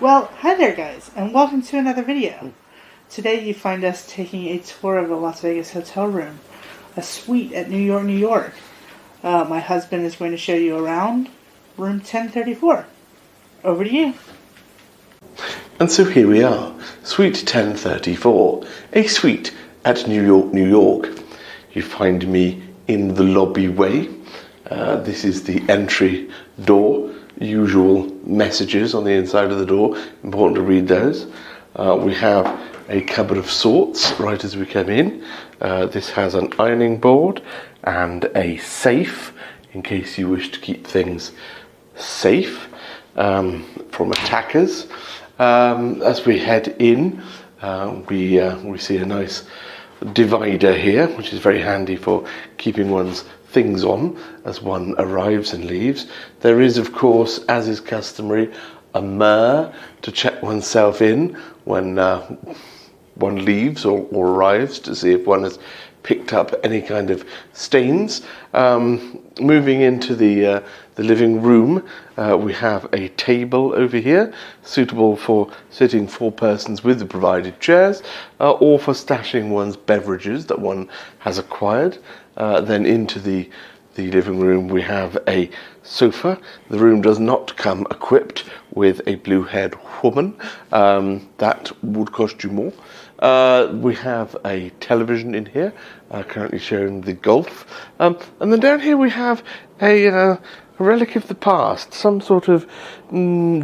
Well, hi there guys, and welcome to another video. Today you find us taking a tour of the Las Vegas hotel room, a suite at New York, New York. My husband is going to show you around room 1034. Over to you. And so here we are, suite 1034, a suite at New York, New York. You find me in the lobby way. This is the entry door. Usual messages on the inside of the door, important to read those. We have a cupboard of sorts right as we come in. This has an ironing board and a safe in case you wish to keep things safe from attackers. As we head in, we see a nice divider here, which is very handy for keeping one's things on as one arrives and leaves. There is, of course, as is customary, a mirror to check oneself in when one leaves or arrives to see if one has picked up any kind of stains. Moving into the living room, we have a table over here, suitable for sitting 4 persons with the provided chairs, or for stashing one's beverages that one has acquired. Then into the living room we have a sofa. The room does not come equipped with a blue-haired woman. That would cost you more. We have a television in here, currently showing the golf. And then down here we have a relic of the past, some sort of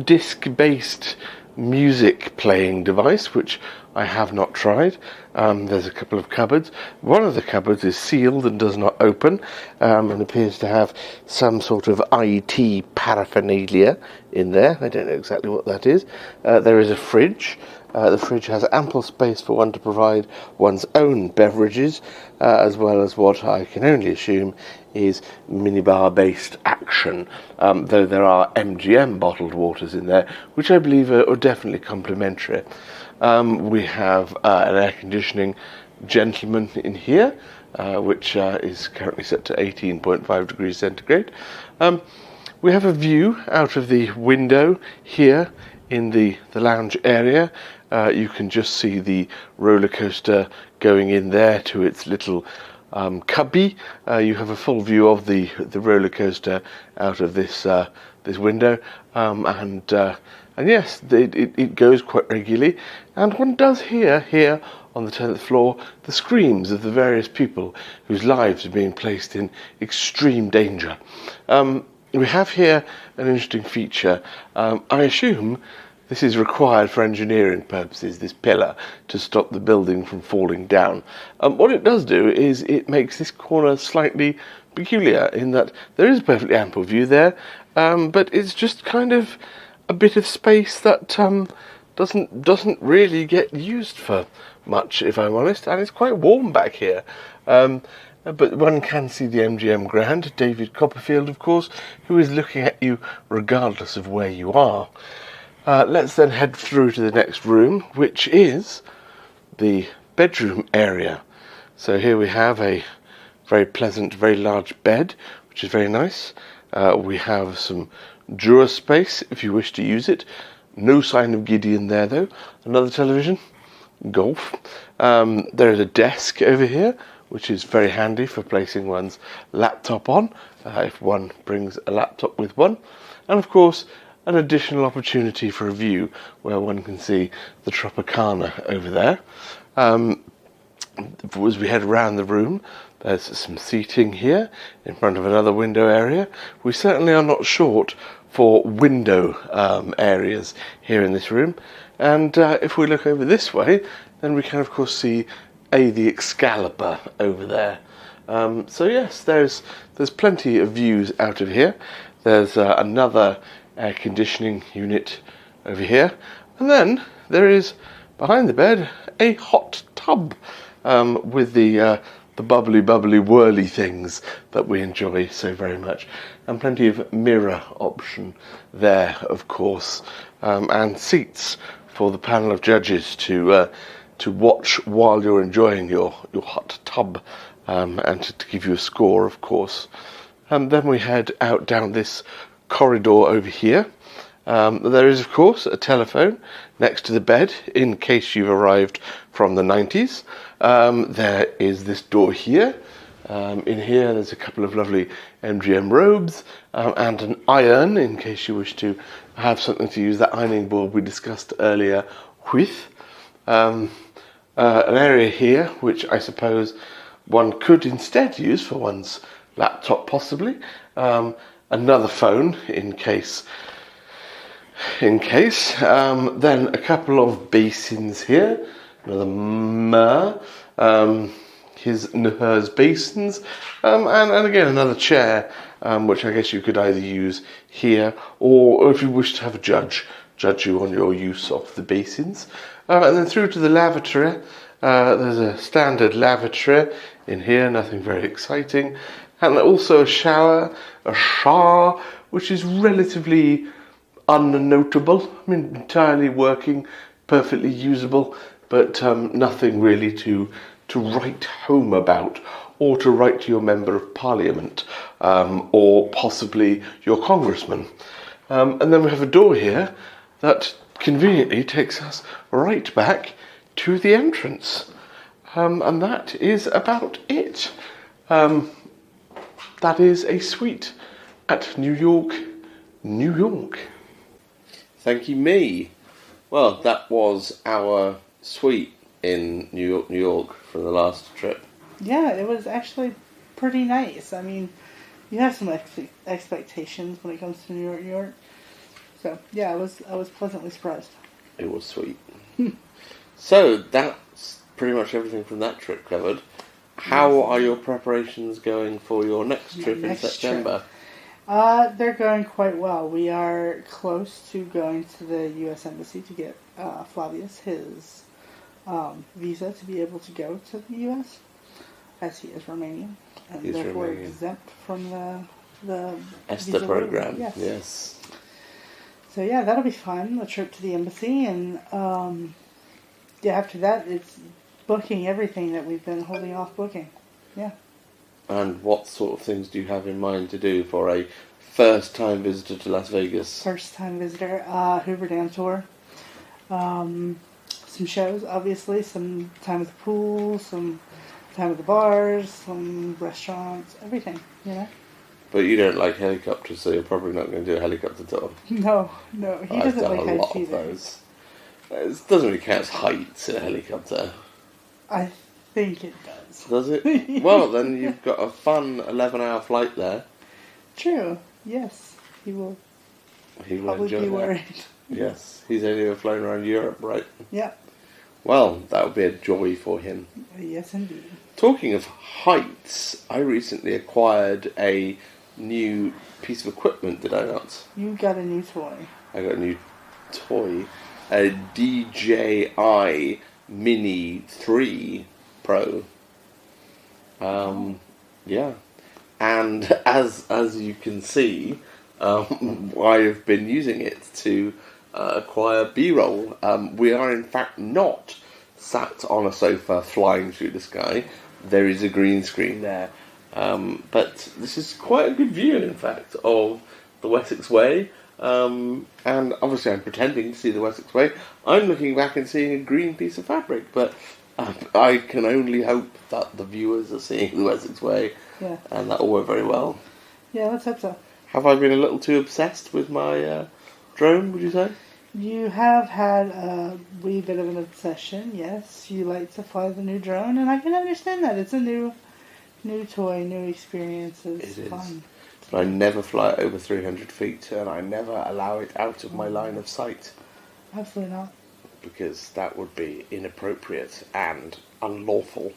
disc-based music playing device, which I have not tried. There's a couple of cupboards. One of the cupboards is sealed and does not open, and appears to have some sort of IT paraphernalia in there. I don't know exactly what that is. There is a fridge. The fridge has ample space for one to provide one's own beverages, as well as what I can only assume is minibar-based action, though there are MGM bottled waters in there, which I believe are definitely complimentary. We have an air conditioning gentleman in here, which is currently set to 18.5 degrees centigrade. We have a view out of the window here in the lounge area. You can just see the roller coaster going in there to its little cubby. You have a full view of the roller coaster out of this window, and yes, it goes quite regularly, and one does hear here on the 10th floor the screams of the various people whose lives are being placed in extreme danger. We have here an interesting feature. I assume this is required for engineering purposes, this pillar, to stop the building from falling down. What it does do is it makes this corner slightly peculiar in that there is a perfectly ample view there, but it's just kind of a bit of space that doesn't really get used for much, if I'm honest, and it's quite warm back here. But one can see the MGM Grand, David Copperfield, of course, who is looking at you regardless of where you are. Let's then head through to the next room, which is the bedroom area. So here we have a very pleasant, very large bed, which is very nice. We have some drawer space if you wish to use it. No sign of Gideon there, though. Another television, golf. There is a desk over here, which is very handy for placing one's laptop on, if one brings a laptop with one. And of course, an additional opportunity for a view where one can see the Tropicana over there. As we head around the room, there's some seating here in front of another window area. We certainly are not short for window areas here in this room. And if we look over this way, then we can of course see the Excalibur over there. So yes, there's plenty of views out of here. There's another air conditioning unit over here, and then there is behind the bed a hot tub with the bubbly whirly things that we enjoy so very much, and plenty of mirror option there, of course, and seats for the panel of judges to watch while you're enjoying your hot tub, and to give you a score, of course. And then we head out down this corridor over here, There is, of course, a telephone next to the bed in case you've arrived from the 90s. There is this door here. In here there's a couple of lovely MGM robes and an iron in case you wish to have something to use that ironing board we discussed earlier with. An area here which I suppose one could instead use for one's laptop possibly. Another phone in case. Then a couple of basins here. Another his and hers basins, and again another chair, which I guess you could either use here or if you wish to have a judge you on your use of the basins. And then through to the lavatory. There's a standard lavatory in here, nothing very exciting, and also a shower, which is relatively unnotable. I mean, entirely working, perfectly usable, but nothing really to write home about, or to write to your member of parliament, or possibly your congressman. And then we have a door here that conveniently takes us right back to the entrance. And that is about it. That is a suite at New York, New York. Thank you, me. Well, that was our suite in New York, New York for the last trip. Yeah, it was actually pretty nice. I mean, you have some expectations when it comes to New York, New York. So yeah, I was pleasantly surprised. It was sweet. So that's pretty much everything from that trip covered. How are your preparations going for your next trip in September? They're going quite well. We are close to going to the U.S. Embassy to get Flavius his visa to be able to go to the U.S. as he is Romanian and therefore exempt from the ESTA program. Yes. So yeah, that'll be fun. The trip to the embassy, and after that, it's booking everything that we've been holding off booking. Yeah. And what sort of things do you have in mind to do for a first-time visitor to Las Vegas? First-time visitor, Hoover Dam tour. Some shows, obviously. Some time at the pool, some time at the bars, some restaurants, everything, you know. But you don't like helicopters, so you're probably not going to do a helicopter tour. No, he doesn't like heights either. I've done a lot of those. It doesn't really count as heights in a helicopter. I think it does. Does it? Well, then you've got a fun 11-hour flight there. True. Yes, he will. He will probably enjoy be that. worried. Yes, he's only ever flown around Europe, right? Yeah. Well, that would be a joy for him. Yes, indeed. Talking of heights, I recently acquired a new piece of equipment, did I not? You got a new toy. I got a new toy. A DJI Mini 3 Pro. Yeah. And as you can see, I've been using it to acquire B-roll. We are in fact not sat on a sofa flying through the sky. There is a green screen there. But this is quite a good view, in fact, of the Wessex Way. And obviously I'm pretending to see the Wessex Way. I'm looking back and seeing a green piece of fabric, but I can only hope that the viewers are seeing the Wessex Way. Yeah. And that will work very well. Yeah, let's hope so. Have I been a little too obsessed with my drone, would you say? You have had a wee bit of an obsession, yes. You like to fly the new drone, and I can understand that. It's a new toy, new experience. It's fun. But I never fly it over 300 feet, and I never allow it out of my line of sight. Absolutely not. Because that would be inappropriate and unlawful.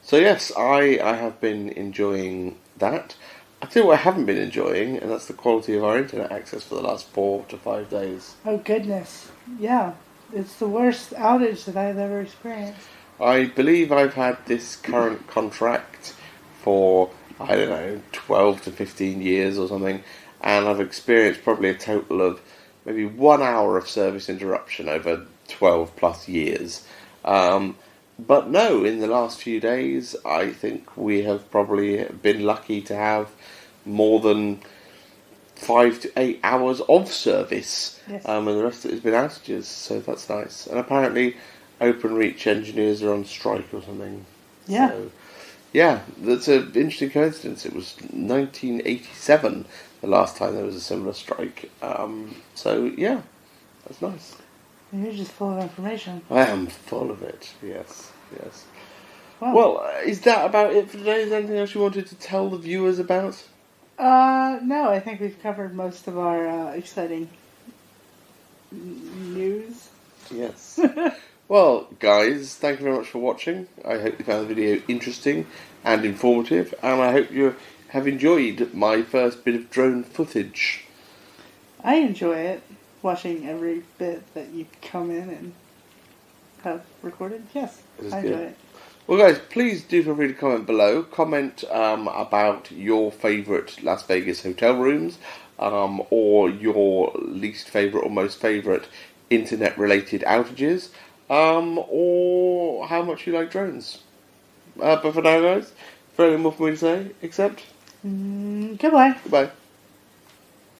So yes, I have been enjoying that. I tell you what I haven't been enjoying, and that's the quality of our internet access for the last 4 to 5 days. Oh goodness, yeah. It's the worst outage that I've ever experienced. I believe I've had this current contract for, 12 to 15 years or something, and I've experienced probably a total of maybe 1 hour of service interruption over 12 plus years. But no, in the last few days, I think we have probably been lucky to have more than 5 to 8 hours of service, Yes. and the rest of it has been outages, so that's nice. And apparently OpenReach engineers are on strike or something. Yeah. So, yeah, that's an interesting coincidence. It was 1987 the last time there was a similar strike. So, yeah, that's nice. You're just full of information. I am full of it, yes, yes. Wow. Well, is that about it for today? Is there anything else you wanted to tell the viewers about? No, I think we've covered most of our exciting news. Yes. Well, guys, thank you very much for watching. I hope you found the video interesting and informative, and I hope you have enjoyed my first bit of drone footage. I enjoy it, watching every bit that you come in and have recorded. Yes, It is I good. enjoy it. Well, guys, please do feel free to comment below. Comment about your favourite Las Vegas hotel rooms, or your least favourite or most favourite internet-related outages, or how much you like drones. But for now, guys, very little more for me to say, except Goodbye. goodbye.